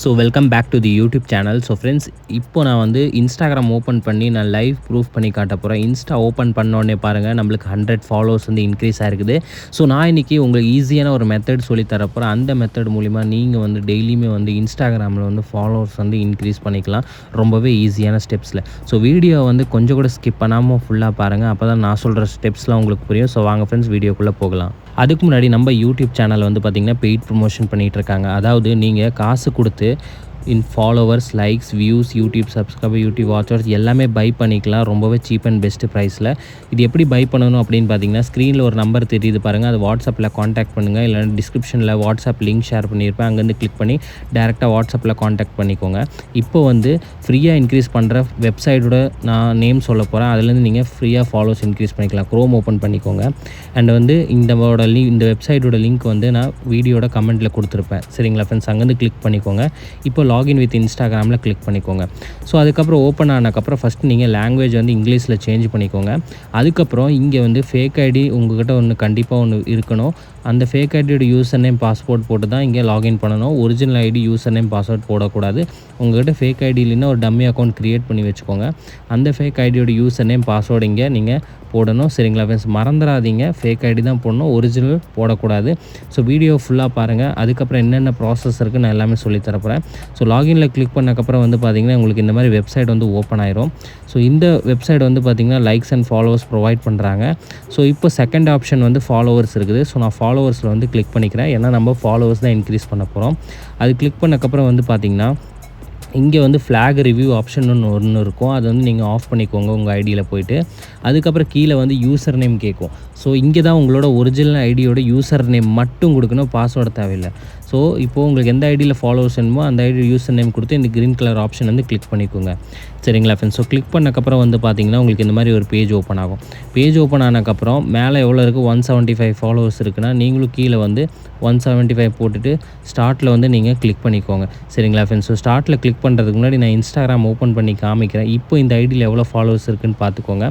So welcome back to the YouTube channel. So friends, இப்போ நான் வந்து இன்ஸ்டாகிராம் ஓப்பன் பண்ணி நான் லைவ் ப்ரூஃப் பண்ணி காட்ட போகிறேன். இன்ஸ்டா ஓப்பன் பண்ணோடனே பாருங்கள், நம்மளுக்கு 100 ஃபாலோவர்ஸ் வந்து இன்க்ரீஸ் ஆகிருக்குது. ஸோ நான் இன்றைக்கி உங்களுக்கு ஈஸியான ஒரு மெத்தட் சொல்லி தரப்போகிறேன். அந்த மெத்தட் மூலிமா நீங்கள் வந்து டெய்லியுமே வந்து இன்ஸ்டாகிராமில் வந்து ஃபாலோவர்ஸ் வந்து இன்க்ரீஸ் பண்ணிக்கலாம், ரொம்பவே ஈஸியான ஸ்டெப்ஸில். ஸோ வீடியோ வந்து கொஞ்சம் கூட ஸ்கிப் பண்ணாமல் ஃபுல்லாக பாருங்கள், அப்போ தான் நான் சொல்கிற ஸ்டெப்ஸ்லாம் உங்களுக்கு புரியும். ஸோ வாங்க ஃப்ரெண்ட்ஸ், வீடியோக்குள்ளே போகலாம். அதுக்கு முன்னாடி நம்ம யூடியூப் சேனல் வந்து பார்த்திங்கன்னா பெய்ட் ப்ரொமோஷன் பண்ணிகிட்ருக்காங்க. அதாவது நீங்கள் காசு கொடுத்து followers, likes, views, YouTube subscriber, YouTube watchers எல்லாமே பை பண்ணிக்கலாம், ரொம்பவே சீப் அண்ட் பெஸ்ட்டு ப்ரைஸில். இது எப்படி பை பண்ணணும் அப்படின்னு பார்த்தீங்கன்னா, ஸ்க்ரீனில் ஒரு நம்பர் தெரியுது பாருங்கள், அது வாட்ஸ்அப்பில் காண்டாக்ட் பண்ணுங்கள். இல்லைனா டிஸ்கிரிப்ஷனில் வாட்ஸ்அப் லிங்க் ஷேர் பண்ணியிருப்பேன், அங்கேருந்து கிளிக் பண்ணி டேரெக்டாக வாட்ஸ்அப்பில் காண்டாக்ட் பண்ணிக்கோங்க. இப்போ வந்து ஃப்ரீயாக இன்க்ரீஸ் பண்ணுற வெப்சைட்டோட நான் நேம் சொல்ல போகிறேன். அதுலேருந்து நீங்கள் ஃப்ரீயாக ஃபாலோவர்ஸ் இன்க்ரீஸ் பண்ணிக்கலாம். க்ரோம் ஓப்பன் பண்ணிக்கோங்க. அண்ட் வந்து இந்த வெப்சைட்டோட லிங்க் வந்து நான் வீடியோட கமெண்ட்டில் கொடுத்துருப்பேன். சரிங்களா ஃப்ரெண்ட்ஸ், அங்கேருந்து கிளிக் பண்ணிக்கோங்க. இப்போ லாகின் வித் இன்ஸ்டாகிராமில் கிளிக் பண்ணிக்கோங்க. ஸோ அதுக்கப்புறம் ஓப்பன் ஆனதுக்கப்புறம் ஃபஸ்ட்டு நீங்கள் லாங்குவேஜ் வந்து இங்கிலீஷில் சேஞ்ச் பண்ணிக்கோங்க. அதுக்கப்புறம் இங்கே வந்து ஃபேக் ஐடி உங்கள்கிட்ட கண்டிப்பாக இருக்கணும். அந்த ஃபேக் ஐடியோட யூசர் நேம், பாஸ்வேர்ட் போட்டு தான் இங்கே லாகின் பண்ணணும். Original ID, user name, password போடக்கூடாது. உங்கள்கிட்ட ஃபேக் ஐடி இல்லைன்னா ஒரு டம்மி அக்கௌண்ட் க்ரியேட் பண்ணி வச்சுக்கோங்க. அந்த ஃபேக் ஐடியோட யூசர் நேம், பாஸ்வேர்டு இங்கே நீங்கள் போடணும். சரிங்களா ஃப்ரெண்ட்ஸ், மறந்துடாதீங்க, ஃபேக் ஐடி தான் போடணும், ஒரிஜினல் போடக்கூடாது. ஸோ வீடியோ ஃபுல்லாக பாருங்கள். அதுக்கப்புறம் என்னென்ன ப்ராசஸ் இருக்குது நான் எல்லாமே சொல்லித்தரப்போகிறேன். ஸோ லாகினில் கிளிக் பண்ணக்கப்புறம் வந்து பார்த்திங்கன்னா உங்களுக்கு இந்த மாதிரி வெப்சைட் வந்து ஓப்பன் ஆயிரும். ஸோ இந்த வெப்சைட் வந்து பார்த்திங்கன்னா லைக்ஸ் அண்ட் ஃபாலோவர்ஸ் ப்ரொவைட் பண்ணுறாங்க. ஸோ இப்போ செகண்ட் ஆப்ஷன் வந்து ஃபாலோவர்ஸ் இருக்குது. ஸோ நான் ஃபாலோவர்ஸில் வந்து கிளிக் பண்ணிக்கிறேன், ஏன்னா நம்ம ஃபாலோவர்ஸ் தான் இன்க்ரீஸ் பண்ண போகிறோம். அது கிளிக் பண்ணக்கப்புறம் வந்து பார்த்திங்கன்னா இங்கே வந்து ஃப்ளாக் ரிவ்யூ ஆப்ஷன் ஒன்று இருக்கும். அது வந்து நீங்கள் ஆஃப் பண்ணிக்கோங்க உங்கள் ஐடியில் போய்ட்டு. அதுக்கப்புறம் கீழே வந்து யூசர் நேம் கேட்கும். ஸோ இங்கே தான் உங்களோட ஒரிஜினல் ஐடியோட யூசர் நேம் மட்டும் கொடுக்கணும், பாஸ்வேர்டு தேவையில்லை. ஸோ இப்போது உங்களுக்கு எந்த ஐடியில் ஃபாலோவர்ஸ் வேணுமோ அந்த ஐடி யூசர் நேம் கொடுத்து இந்த க்ரீன் கலர் ஆப்ஷன் வந்து கிளிக் பண்ணிக்கோங்க. சரிங்களா ஃப்ரெண்ட்ஸ், ஸோ கிளிக் பண்ணக்கப்புறம் வந்து பார்த்திங்கன்னா உங்களுக்கு இந்த மாதிரி ஒரு பேஜ் ஓப்பன் ஆகும். பேஜ் ஓப்பன் ஆனதுக்கப்புறம் மேலே எவ்வளோ இருக்குது, 175 ஃபாலோவர்ஸ் இருக்குன்னா நீங்களும் கீழே வந்து 175 போட்டுட்டு ஸ்டார்ட்டில் வந்து நீங்கள் கிளிக் பண்ணிக்கோங்க. சரிங்களா ஃப்ரெண்ட்ஸ், ஸோ ஸ்டார்ட்டில் கிளிக் பண்ணுறதுக்கு முன்னாடி நான் இன்ஸ்டாகிராம் ஓப்பன் பண்ணி காமிக்கிறேன். இப்போ இந்த ஐடியில் எவ்வளோ ஃபாலோவர்ஸ் இருக்குதுன்னு பார்த்துக்கோங்க.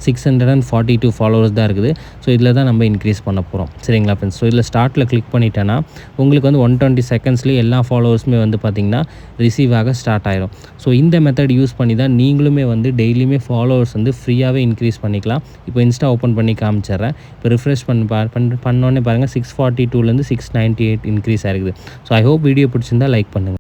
642 ஃபாலோவர்ஸ் தான் இருக்குது. ஸோ இதில் தான் நம்ம இன்க்ரீஸ் பண்ண போகிறோம். சரிங்களா ஃப்ரெண்ட்ஸ், ஸோ இதில் ஸ்டார்ட்டில் கிளிக் பண்ணிட்டேன்னா உங்களுக்கு வந்து 120 செகண்ட்ஸ்லேயே எல்லா ஃபாலோவர்ஸுமே வந்து பார்த்திங்கன்னா ரிசீவ் ஆக ஸ்டார்ட் ஆயிரும். ஸோ இந்த மெத்தட் யூஸ் பண்ணி தான் நீங்களுமே வந்து டெய்லியுமே ஃபாலோவர்ஸ் வந்து ஃப்ரீயாகவே இன்க்ரீஸ் பண்ணிக்கலாம். இப்போ இன்ஸ்டா ஓப்பன் பண்ணி காமிச்சிட்றேன். இப்போ ரிஃப்ரெஷ் பண்ணோன்னே பாருங்கள், 642லேருந்து 698 இன்க்ரீஸ் ஆகிருக்குது. ஸோ ஐ ஹோப் வீடியோ பிடிச்சிருந்தா லைக் பண்ணுங்கள்.